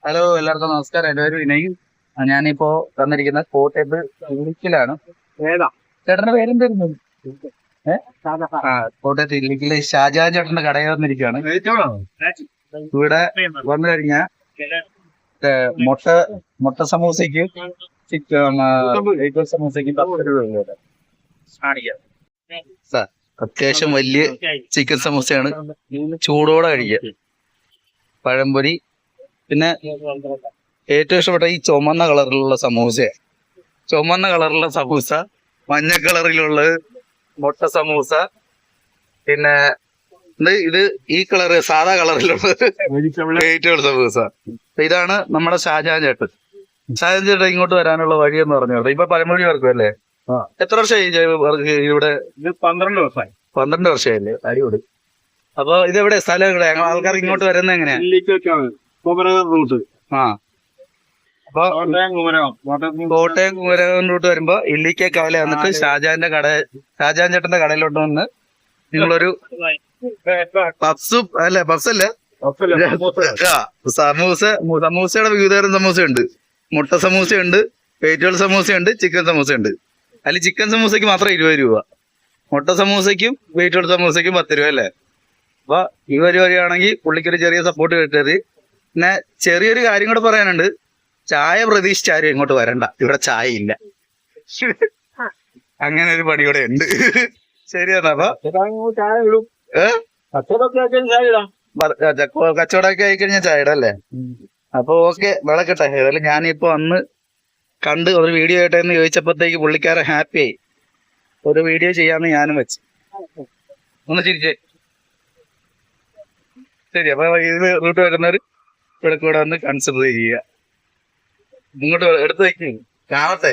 Hello, എല്ലാവർക്കും നമസ്കാരം. എൻ്റെ പേര് വിനയ്. ഞാനിപ്പോ തന്നിരിക്കുന്ന കോട്ടയത്ത് ഇല്ലിക്കലാണ്. ഏതാ ചേട്ടന്റെ പേരെന്തായിരുന്നു? കോട്ടയത്ത് ഇല്ലിക്കല് ഷാജഹാൻ ചേട്ടന്റെ കടയിൽ വന്നിരിക്കുകയാണ്. ഇവിടെ വന്നു കഴിഞ്ഞാൽ മുട്ട മുട്ട സമൂസയ്ക്ക് സമൂസയ്ക്ക് 10 രൂപ. അത്യാവശ്യം വലിയ ചിക്കൻ സമൂസയാണ്, ചൂടോടെ കഴിക്കുക. പഴംപൊരി, പിന്നെ ഏറ്റവും ഇഷ്ടപ്പെട്ട ഈ ചുമന്ന കളറിലുള്ള സമൂസയാണ്. ചുമന്ന കളറിലുള്ള സമൂസ, മഞ്ഞ കളറിലുള്ളത് മുട്ട സമൂസ, പിന്നെ ഇത് ഈ കളറ് സാധാ കളറിലുള്ളത് വെജിറ്റബിൾ സമൂസ. ഇതാണ് നമ്മുടെ ഷാജഹാൻ ചേട്ടൻ. ഷാജഹാൻ ചേട്ടൻ ഇങ്ങോട്ട് വരാനുള്ള വഴിയെന്ന് പറഞ്ഞു. ഇപ്പൊ പഴമൊഴി വർക്കും അല്ലേ? എത്ര വർഷമായി ഇവിടെ? 12 വർഷമായി. 12 വർഷമായില്ലേ? അടിപൊളി. അപ്പൊ ഇതെവിടെ സ്ഥലം? എവിടെ ആൾക്കാർ ഇങ്ങോട്ട് വരുന്നത് എങ്ങനെയാ? റൂട്ട്. അപ്പൊ കോട്ടയം കുമരകം റൂട്ട് വരുമ്പോ ഇല്ലിക്കവല വന്നിട്ട് ഷാജഹാൻ ചേട്ടന്റെ കടയിലോട്ട് വന്ന് നിങ്ങളൊരു സമൂസയുടെ വിവിധതരം സമൂസയുണ്ട്. മുട്ട സമൂസയുണ്ട്, വെജിറ്റബിൾ സമൂസയുണ്ട്, ചിക്കൻ സമൂസയുണ്ട്. അതിൽ ചിക്കൻ സമൂസയ്ക്ക് മാത്രം 20 രൂപ, മുട്ട സമൂസയ്ക്കും വെജിറ്റബിൾ സമൂസയ്ക്കും 10 രൂപ അല്ലേ? അപ്പൊ ഈ പരിപാടിയാണെങ്കിൽ പുള്ളിക്കൊരു ചെറിയ സപ്പോർട്ട് കിട്ടരുത്. പിന്നെ ചെറിയൊരു കാര്യം കൂടെ പറയാനുണ്ട്. ചായ പ്രതീക്ഷിച്ചാരും ഇങ്ങോട്ട് വരണ്ട, ഇവിടെ ചായ ഇല്ല. അങ്ങനെ ഒരു പണി കൂടെ ഉണ്ട്. ശരിയാണ്. അപ്പൊ കച്ചവടമൊക്കെ ആയിക്കഴിഞ്ഞാൽ ചായ ഇടാം അല്ലേ? അപ്പൊ ഓക്കെ, വിളക്കട്ടെ. ഏതായാലും ഞാനിപ്പോ അന്ന് കണ്ട് ഒരു വീഡിയോ ആയിട്ട് എന്ന് ചോദിച്ചപ്പോഴത്തേക്ക് പുള്ളിക്കാരൻ ഹാപ്പിയായി. ഒരു വീഡിയോ ചെയ്യാന്ന് ഞാനും വെച്ച്. ഒന്ന് ചിരിച്ചേ. ശരി, അപ്പൊ ഇത് റൂട്ട് വരുന്നവർ ഇവിടെ കൂടെ വന്ന് കൺസിഡർ ചെയ്യുക. ഇങ്ങോട്ട് എടുത്ത് വയ്ക്കും, കാണട്ടെ.